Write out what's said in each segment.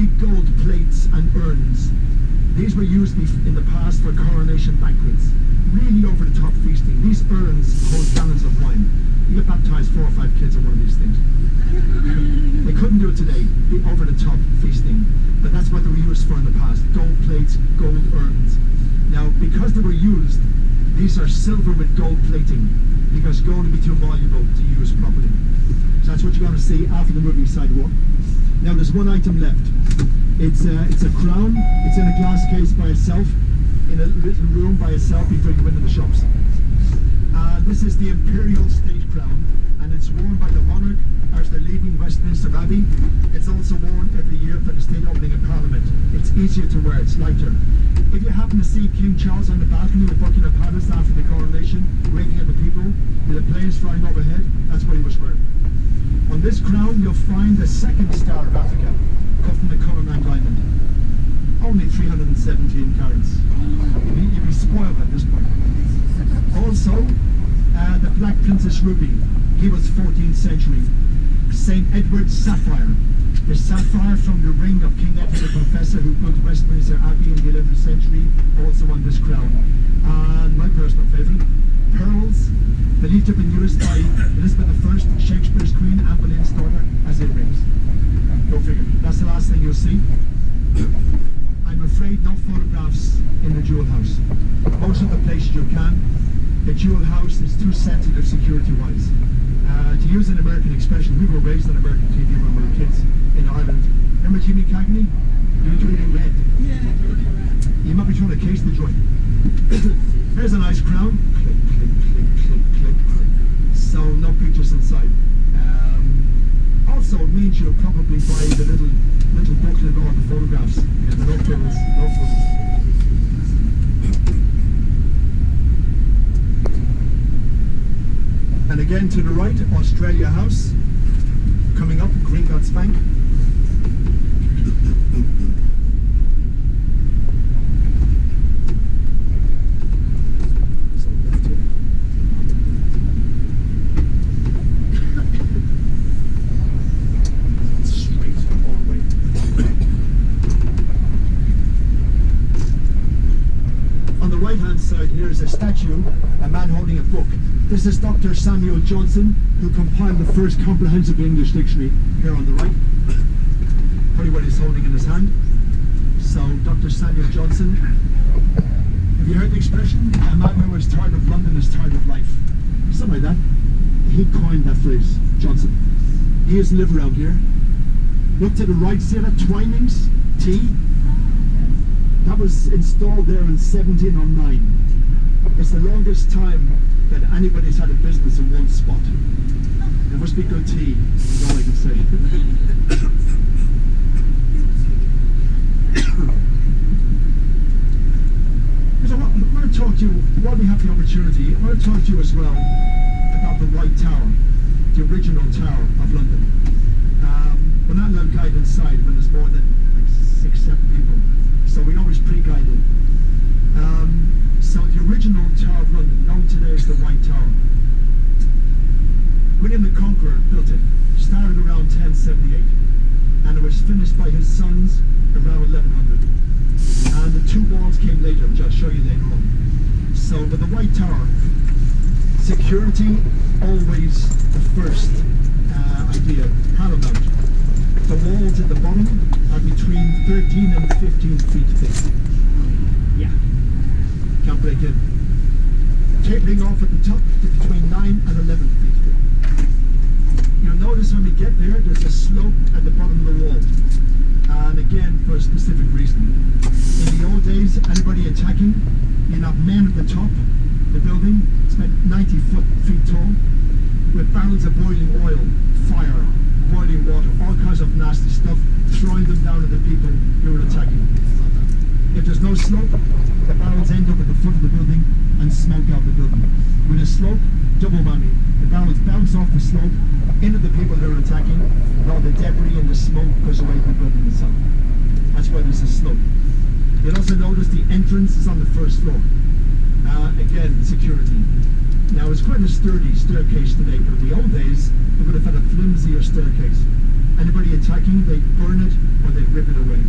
big gold plates and urns. These were used in the past for coronation banquets. Really over-the-top feasting. These urns hold gallons of wine. You get baptized 4 or 5 kids in one of these things. They couldn't do it today, the over-the-top feasting. But that's what they were used for in the past. Gold plates, gold urns. Now, because they were used, these are silver with gold plating, because gold would be too valuable to use properly. So that's what you're going to see after the movie sidewalk. Now, there's one item left. It's a crown. It's in a glass case by itself, in a little room by itself before you go into the shops. This is the Imperial State Crown, and it's worn by the monarch as they're leaving Westminster Abbey. It's also worn every year for the state opening of Parliament. It's easier to wear, it's lighter. If you happen to see King Charles on the balcony of Buckingham Palace after the coronation, waving at the people, with the planes flying overhead, that's what he was wearing. On this crown, you'll find the second star of Africa, cut from the Cullinan diamond. Only 317 carats. You'd be spoiled at this point. Also, the Black Princess Ruby. He was 14th century. St. Edward's Sapphire. The sapphire from the ring of King Edward the Confessor, who built Westminster Abbey in the 11th century, also on this crown. And my personal favourite, pearls, believed to have been used by Elizabeth I, Shakespeare's Queen, Anne Boleyn's daughter, as earrings. Go figure. That's the last thing you'll see. I'm afraid no photographs in the Jewel House. Most of the places you can. The Jewel House is too sensitive security-wise. To use an American expression, we were raised on American TV when we were kids in Ireland. Remember Jimmy Cagney? He was reading red. Yeah. You might be trying to case the joint. There's a nice crown. Click, click, click, click, click, click. So no pictures inside. Also, it means you'll probably buy the little booklet of all the photographs. Yeah, no photos, no photos. And again to the right, Australia House, coming up, Gringotts Bank. Straight all the way. On the right hand side here is a statue, a man holding a book. This is Dr. Samuel Johnson, who compiled the first comprehensive English dictionary, here on the right. Probably what he's holding in his hand. So, Dr. Samuel Johnson. Have you heard the expression, a man who is tired of London is tired of life? Something like that. He coined that phrase, Johnson. He doesn't live around here. Look to the right, see that Twinings T? That was installed there in 1709. It's the longest time that anybody's had a business in one spot. It must be good tea, is all I can say. So I want to talk to you, while we have the opportunity, I want to talk to you as well about the White Tower, the original Tower of London. We're not allowed guide inside when there's more than like 6-7 people, so we always pre-guided. So the original Tower of London, known today as the White Tower. William the Conqueror built it, started around 1078, and it was finished by his sons around 1100. And the 2 walls came later, which I'll show you later on. So with the White Tower, security always the first idea, paramount. The walls at the bottom are between 13 and 15 feet thick. Yeah. Can't break in. Tapering off at the top to between 9 and 11 feet. You'll notice when we get there, there's a slope at the bottom of the wall. And again, for a specific reason. In the old days, anybody attacking, you'd have men at the top, the building, it's about 90 feet tall, with barrels of boiling oil, fire, boiling water, all kinds of nasty stuff, throwing them down at the people who were attacking. If there's no slope, the barrels end up at the foot of the building and smoke out the building. With a slope, double whammy. The barrels bounce off the slope into the people that are attacking, while the debris and the smoke goes away from the building itself. That's why there's a slope. You'll also notice the entrance is on the first floor. Again, security. Now it's quite a sturdy staircase today, but in the old days, they would have had a flimsier staircase. Anybody attacking, they'd burn it or they'd rip it away.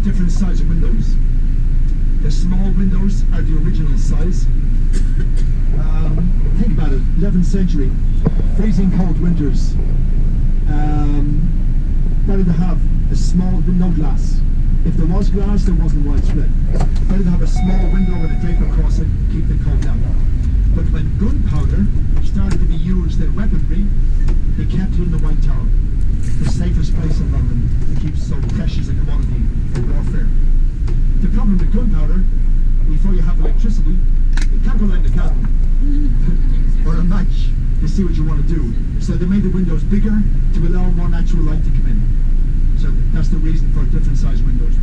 different size windows. The small windows are the original size. Think about it, 11th century, freezing cold winters. Better to have a small, no glass. If there was glass, there wasn't widespread. Better to have a small window with a drape across it, keep the cold out. But when gunpowder started to be used in weaponry, they kept it in the White Tower, the safest place in London. It keeps so precious a commodity for warfare. The problem with gunpowder, before you have electricity, you can't go light the candle or a match to see what you want to do. So they made the windows bigger to allow more natural light to come in. So that's the reason for different size windows.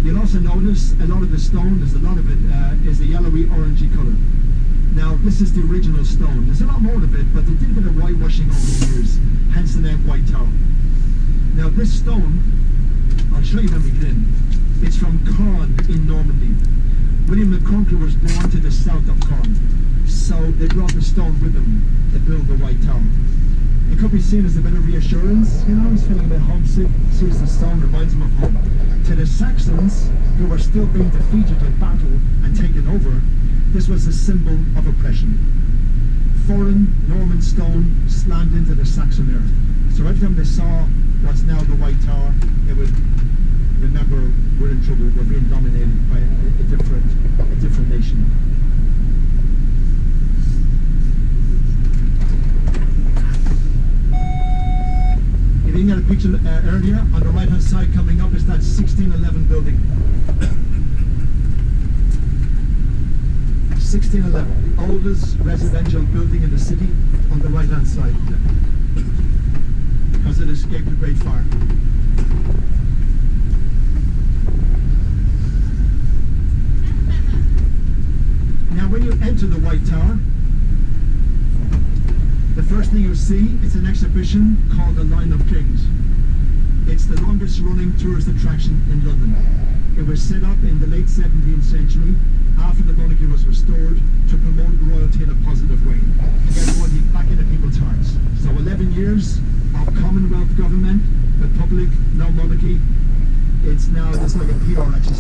You'll also notice a lot of the stone, there's a lot of it, is a yellowy orangey colour. Now this is the original stone. There's a lot more of it, but they did a bit of whitewashing over the years, hence the name White Tower. Now this stone, I'll show you when we get in. It's from Caen in Normandy. William the Conqueror was born to the south of Caen, so they brought the stone with them to build the White Tower. It could be seen as a bit of reassurance, you know, he's feeling a bit homesick, sees the stone, reminds him of home. To the Saxons, who were still being defeated in battle and taken over, this was a symbol of oppression. Foreign Norman stone slammed into the Saxon earth. So every time they saw what's now the White Tower, they would remember we're in trouble, we're being dominated by a different nation. You didn't get a picture earlier, on the right hand side coming up is that 1611 building. 1611, the oldest residential building in the city, on the right hand side, because it escaped a great fire. Now when you enter the White Tower, the first thing you'll see is an exhibition called the Line of Kings. It's the longest running tourist attraction in London. It was set up in the late 17th century after the monarchy was restored to promote royalty in a positive way, to get royalty back into people's hearts. So 11 years of Commonwealth government, republic, no monarchy. It's now just like a PR exercise.